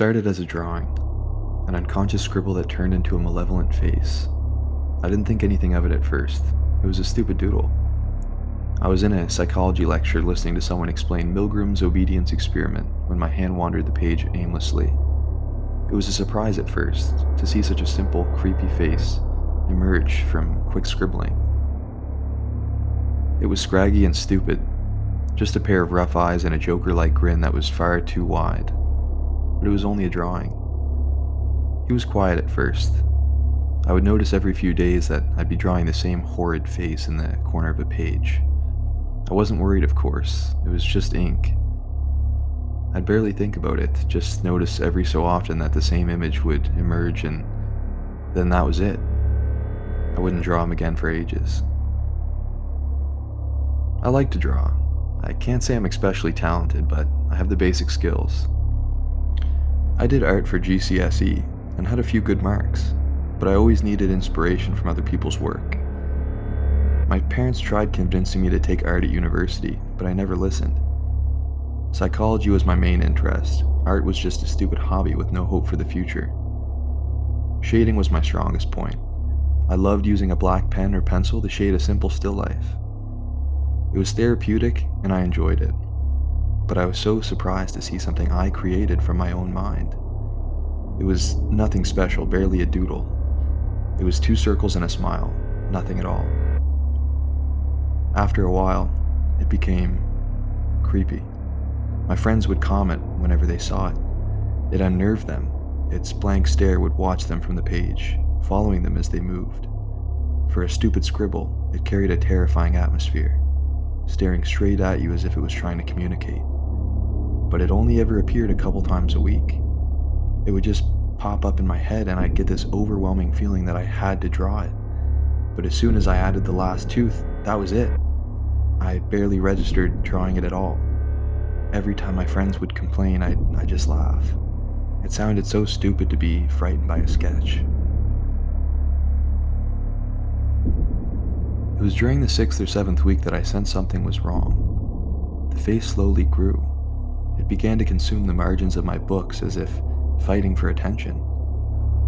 started as a drawing, an unconscious scribble that turned into a malevolent face. I didn't think anything of it at first. It was a stupid doodle. I was in a psychology lecture listening to someone explain Milgram's obedience experiment when my hand wandered the page aimlessly. It was a surprise at first to see such a simple, creepy face emerge from quick scribbling. It was scraggy and stupid, just a pair of rough eyes and a Joker-like grin that was far too wide. But it was only a drawing. He was quiet at first. I would notice every few days that I'd be drawing the same horrid face in the corner of a page. I wasn't worried, of course. It was just ink. I'd barely think about it, just notice every so often that the same image would emerge, and then that was it. I wouldn't draw him again for ages. I like to draw. I can't say I'm especially talented, but I have the basic skills. I did art for GCSE and had a few good marks, but I always needed inspiration from other people's work. My parents tried convincing me to take art at university, but I never listened. Psychology was my main interest. Art was just a stupid hobby with no hope for the future. Shading was my strongest point. I loved using a black pen or pencil to shade a simple still life. It was therapeutic and I enjoyed it, but I was so surprised to see something I created from my own mind. It was nothing special, barely a doodle. It was 2 circles and a smile, nothing at all. After a while, it became creepy. My friends would comment whenever they saw it. It unnerved them. Its blank stare would watch them from the page, following them as they moved. For a stupid scribble, it carried a terrifying atmosphere, staring straight at you as if it was trying to communicate. But it only ever appeared a couple times a week. It would just pop up in my head and I'd get this overwhelming feeling that I had to draw it. But as soon as I added the last tooth, that was it. I barely registered drawing it at all. Every time my friends would complain, I'd just laugh. It sounded so stupid to be frightened by a sketch. It was during the 6th or 7th week that I sensed something was wrong. The face slowly grew. It began to consume the margins of my books as if fighting for attention.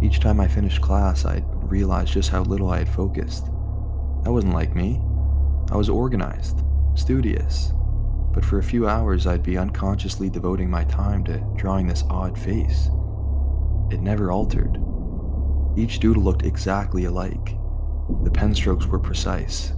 Each time I finished class, I'd realize just how little I had focused. That wasn't like me. I was organized, studious, but for a few hours I'd be unconsciously devoting my time to drawing this odd face. It never altered. Each doodle looked exactly alike. The pen strokes were precise.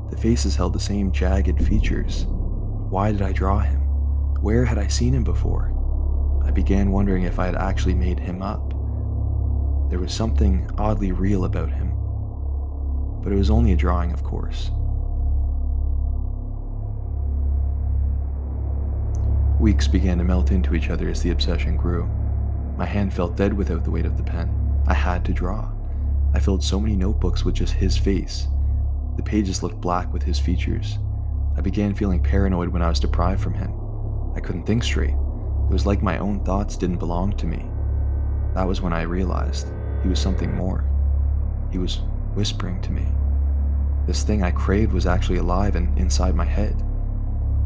The faces held the same jagged features. Why did I draw him? Where had I seen him before? I began wondering if I had actually made him up. There was something oddly real about him. But it was only a drawing, of course. Weeks began to melt into each other as the obsession grew. My hand felt dead without the weight of the pen. I had to draw. I filled so many notebooks with just his face. The pages looked black with his features. I began feeling paranoid when I was deprived from him. I couldn't think straight. It was like my own thoughts didn't belong to me. That was when I realized he was something more. He was whispering to me. This thing I craved was actually alive and inside my head.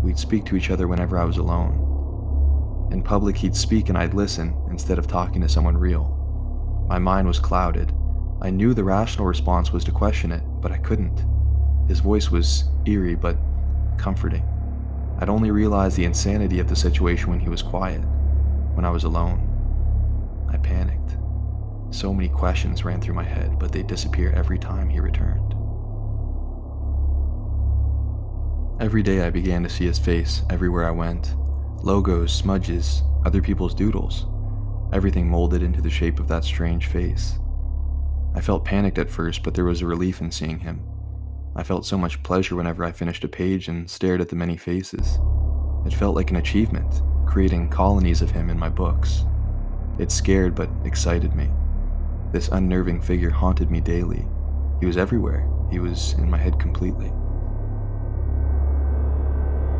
We'd speak to each other whenever I was alone. In public, he'd speak and I'd listen instead of talking to someone real. My mind was clouded. I knew the rational response was to question it, but I couldn't. His voice was eerie but comforting. I'd only realized the insanity of the situation when he was quiet, when I was alone. I panicked. So many questions ran through my head, but they'd disappear every time he returned. Every day I began to see his face everywhere I went. Logos, smudges, other people's doodles. Everything molded into the shape of that strange face. I felt panicked at first, but there was a relief in seeing him. I felt so much pleasure whenever I finished a page and stared at the many faces. It felt like an achievement, creating colonies of him in my books. It scared but excited me. This unnerving figure haunted me daily. He was everywhere. He was in my head completely.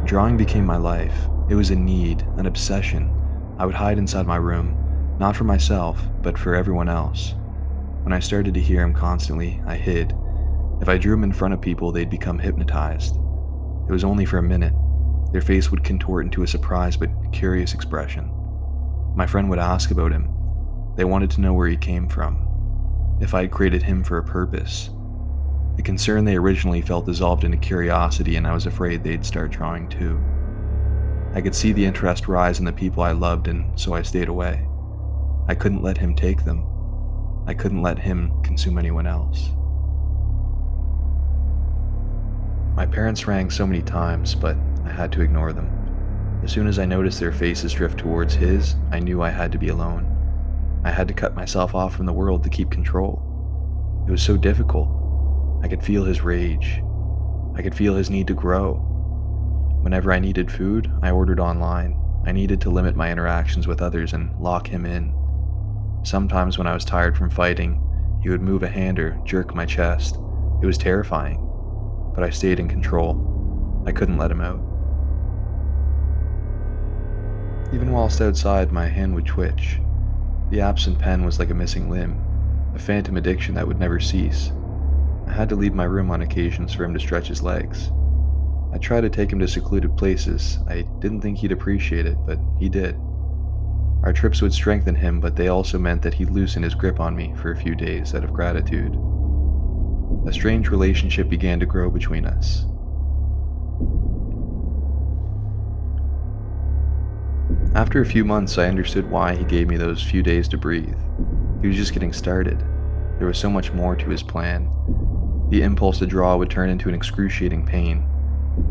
Drawing became my life. It was a need, an obsession. I would hide inside my room, not for myself, but for everyone else. When I started to hear him constantly, I hid. If I drew him in front of people, they'd become hypnotized. It was only for a minute. Their face would contort into a surprised but curious expression. My friend would ask about him. They wanted to know where he came from, if I had created him for a purpose. The concern they originally felt dissolved into curiosity, and I was afraid they'd start drawing too. I could see the interest rise in the people I loved, and so I stayed away. I couldn't let him take them. I couldn't let him consume anyone else. My parents rang so many times, but I had to ignore them. As soon as I noticed their faces drift towards his, I knew I had to be alone. I had to cut myself off from the world to keep control. It was so difficult. I could feel his rage. I could feel his need to grow. Whenever I needed food, I ordered online. I needed to limit my interactions with others and lock him in. Sometimes when I was tired from fighting, he would move a hand or jerk my chest. It was terrifying, but I stayed in control. I couldn't let him out. Even whilst outside, my hand would twitch. The absent pen was like a missing limb, a phantom addiction that would never cease. I had to leave my room on occasions for him to stretch his legs. I tried to take him to secluded places. I didn't think he'd appreciate it, but he did. Our trips would strengthen him, but they also meant that he'd loosen his grip on me for a few days out of gratitude. A strange relationship began to grow between us. After a few months, I understood why he gave me those few days to breathe. He was just getting started. There was so much more to his plan. The impulse to draw would turn into an excruciating pain.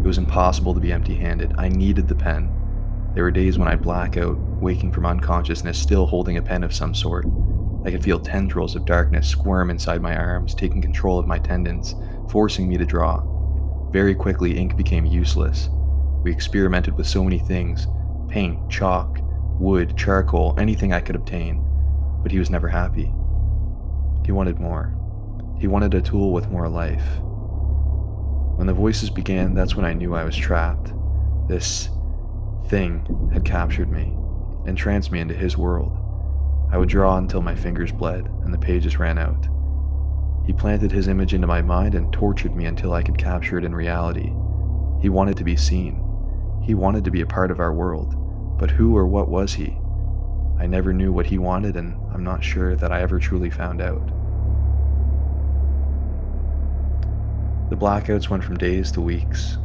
It was impossible to be empty-handed. I needed the pen. There were days when I'd black out, waking from unconsciousness, still holding a pen of some sort. I could feel tendrils of darkness squirm inside my arms, taking control of my tendons, forcing me to draw. Very quickly, ink became useless. We experimented with so many things: paint, chalk, wood, charcoal, anything I could obtain. But he was never happy. He wanted more. He wanted a tool with more life. When the voices began, that's when I knew I was trapped. This thing had captured me, entranced me into his world. I would draw until my fingers bled and the pages ran out. He planted his image into my mind and tortured me until I could capture it in reality. He wanted to be seen. He wanted to be a part of our world. But who or what was he? I never knew what he wanted, and I'm not sure that I ever truly found out. The blackouts went from days to weeks.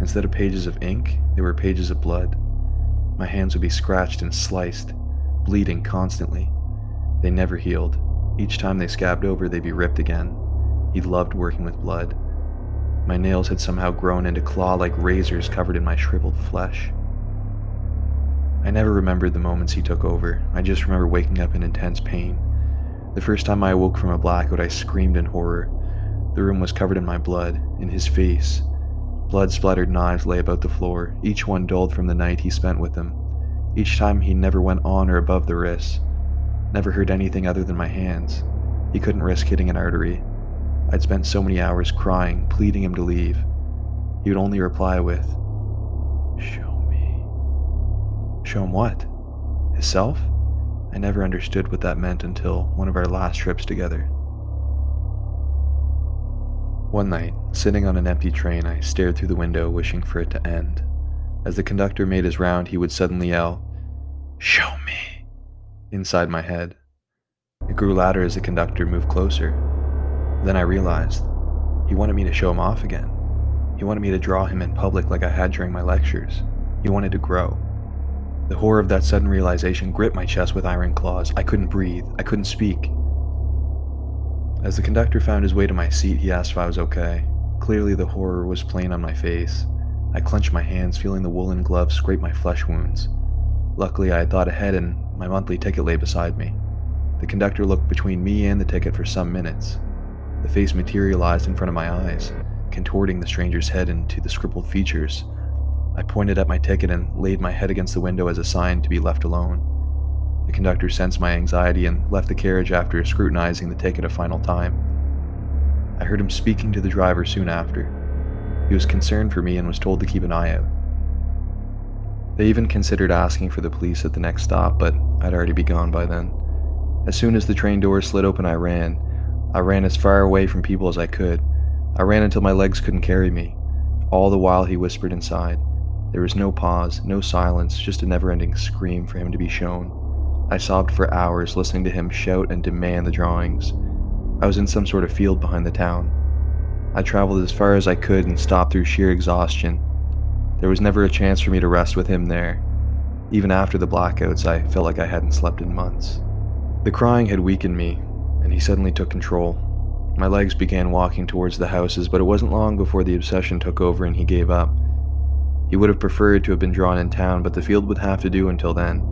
Instead of pages of ink, they were pages of blood. My hands would be scratched and sliced, bleeding constantly. They never healed. Each time they scabbed over, they'd be ripped again. He loved working with blood. My nails had somehow grown into claw-like razors covered in my shriveled flesh. I never remembered the moments he took over. I just remember waking up in intense pain. The first time I awoke from a blackout, I screamed in horror. The room was covered in my blood, in his face. Blood-splattered knives lay about the floor, each one dulled from the night he spent with them. Each time he never went on or above the wrists. Never hurt anything other than my hands. He couldn't risk hitting an artery. I'd spent so many hours crying, pleading him to leave. He would only reply with, "Show me." Show him what? Himself? I never understood what that meant until one of our last trips together. One night, sitting on an empty train, I stared through the window, wishing for it to end. As the conductor made his round, he would suddenly yell, "Show me," inside my head. It grew louder as the conductor moved closer. Then I realized, he wanted me to show him off again. He wanted me to draw him in public like I had during my lectures. He wanted to grow. The horror of that sudden realization gripped my chest with iron claws. I couldn't breathe. I couldn't speak. As the conductor found his way to my seat, he asked if I was okay. Clearly the horror was plain on my face. I clenched my hands, feeling the woolen gloves scrape my flesh wounds. Luckily, I had thought ahead and my monthly ticket lay beside me. The conductor looked between me and the ticket for some minutes. The face materialized in front of my eyes, contorting the stranger's head into the scribbled features. I pointed at my ticket and laid my head against the window as a sign to be left alone. The conductor sensed my anxiety and left the carriage after scrutinizing the ticket a final time. I heard him speaking to the driver soon after. He was concerned for me and was told to keep an eye out. They even considered asking for the police at the next stop, but I'd already be gone by then. As soon as the train doors slid open, I ran. I ran as far away from people as I could. I ran until my legs couldn't carry me. All the while he whispered inside. There was no pause, no silence, just a never-ending scream for him to be shown. I sobbed for hours listening to him shout and demand the drawings. I was in some sort of field behind the town. I traveled as far as I could and stopped through sheer exhaustion. There was never a chance for me to rest with him there. Even after the blackouts, I felt like I hadn't slept in months. The crying had weakened me, and he suddenly took control. My legs began walking towards the houses, but it wasn't long before the obsession took over and he gave up. He would have preferred to have been drawn in town, but the field would have to do until then.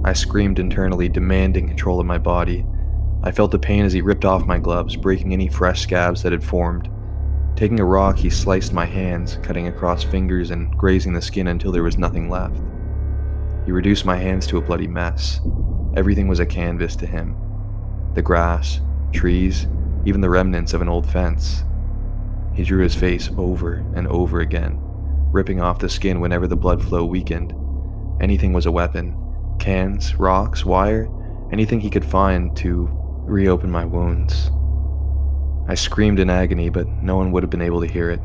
I screamed internally, demanding control of my body. I felt the pain as he ripped off my gloves, breaking any fresh scabs that had formed. Taking a rock, he sliced my hands, cutting across fingers and grazing the skin until there was nothing left. He reduced my hands to a bloody mess. Everything was a canvas to him. The grass, trees, even the remnants of an old fence. He drew his face over and over again, ripping off the skin whenever the blood flow weakened. Anything was a weapon. Cans, rocks, wire, anything he could find to reopen my wounds. I screamed in agony, but no one would have been able to hear it.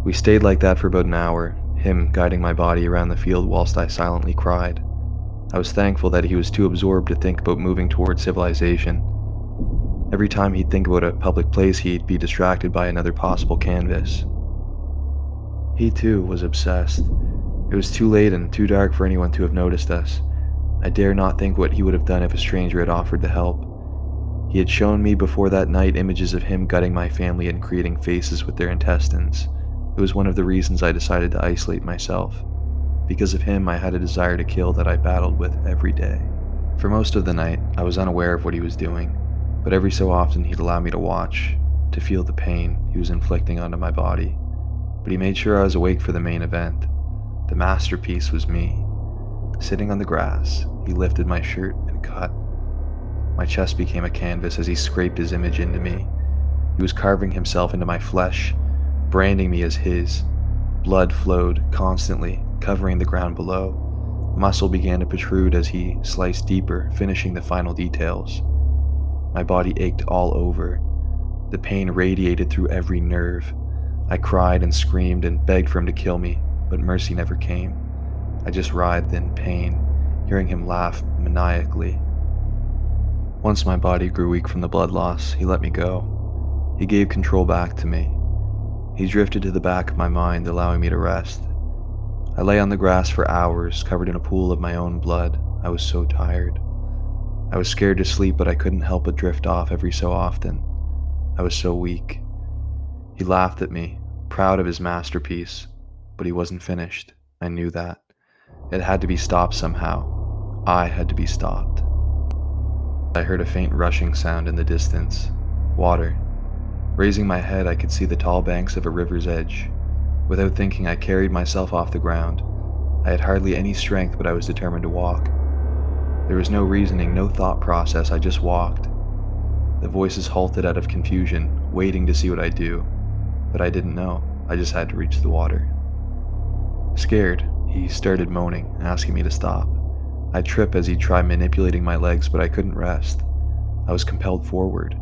We stayed like that for about an hour, him guiding my body around the field whilst I silently cried. I was thankful that he was too absorbed to think about moving toward civilization. Every time he'd think about a public place, he'd be distracted by another possible canvas. He too was obsessed. It was too late and too dark for anyone to have noticed us. I dare not think what he would have done if a stranger had offered to help. He had shown me before that night images of him gutting my family and creating faces with their intestines. It was one of the reasons I decided to isolate myself. Because of him, I had a desire to kill that I battled with every day. For most of the night, I was unaware of what he was doing, but every so often he'd allow me to watch, to feel the pain he was inflicting onto my body. But he made sure I was awake for the main event. The masterpiece was me. Sitting on the grass, he lifted my shirt and cut. My chest became a canvas as he scraped his image into me. He was carving himself into my flesh, branding me as his. Blood flowed constantly, covering the ground below. Muscle began to protrude as he sliced deeper, finishing the final details. My body ached all over. The pain radiated through every nerve. I cried and screamed and begged for him to kill me, but mercy never came. I just writhed in pain, hearing him laugh maniacally. Once my body grew weak from the blood loss, he let me go. He gave control back to me. He drifted to the back of my mind, allowing me to rest. I lay on the grass for hours, covered in a pool of my own blood. I was so tired. I was scared to sleep, but I couldn't help but drift off every so often. I was so weak. He laughed at me, proud of his masterpiece, but he wasn't finished. I knew that. It had to be stopped somehow. I had to be stopped. I heard a faint rushing sound in the distance. Water. Raising my head, I could see the tall banks of a river's edge. Without thinking, I carried myself off the ground. I had hardly any strength, but I was determined to walk. There was no reasoning, no thought process, I just walked. The voices halted out of confusion, waiting to see what I'd do. But I didn't know. I just had to reach the water. Scared, he started moaning, asking me to stop. I'd trip as he'd try manipulating my legs, but I couldn't rest. I was compelled forward.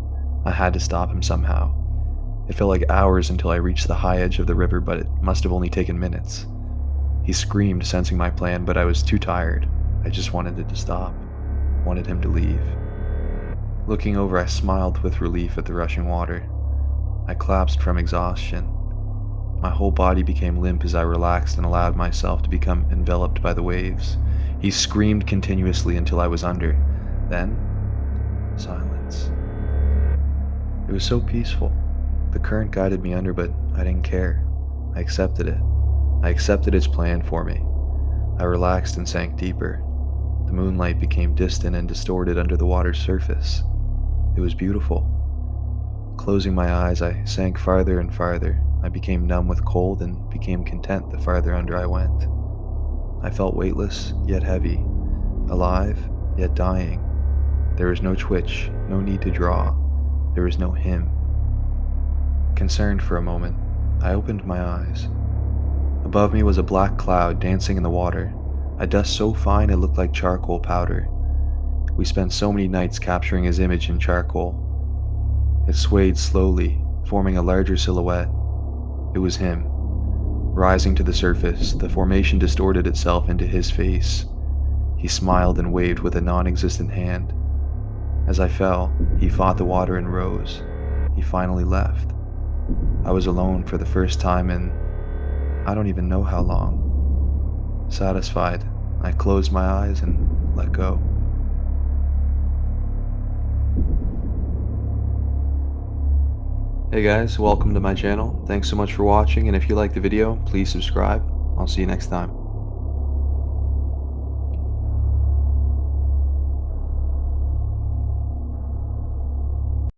I had to stop him somehow. It felt like hours until I reached the high edge of the river, but it must have only taken minutes. He screamed, sensing my plan, but I was too tired. I just wanted it to stop. Wanted him to leave. Looking over, I smiled with relief at the rushing water. I collapsed from exhaustion. My whole body became limp as I relaxed and allowed myself to become enveloped by the waves. He screamed continuously until I was under. Then, silence. It was so peaceful. The current guided me under, but I didn't care. I accepted it. I accepted its plan for me. I relaxed and sank deeper. The moonlight became distant and distorted under the water's surface. It was beautiful. Closing my eyes, I sank farther and farther. I became numb with cold and became content the farther under I went. I felt weightless, yet heavy. Alive, yet dying. There was no twitch, no need to draw. There was no him. Concerned for a moment, I opened my eyes. Above me was a black cloud dancing in the water, a dust so fine it looked like charcoal powder. We spent so many nights capturing his image in charcoal. It swayed slowly, forming a larger silhouette. It was him. Rising to the surface, the formation distorted itself into his face. He smiled and waved with a non-existent hand. As I fell, he fought the water and rose. He finally left. I was alone for the first time in I don't even know how long. Satisfied, I closed my eyes and let go. Hey guys, welcome to my channel. Thanks so much for watching, and if you liked the video, please subscribe. I'll see you next time.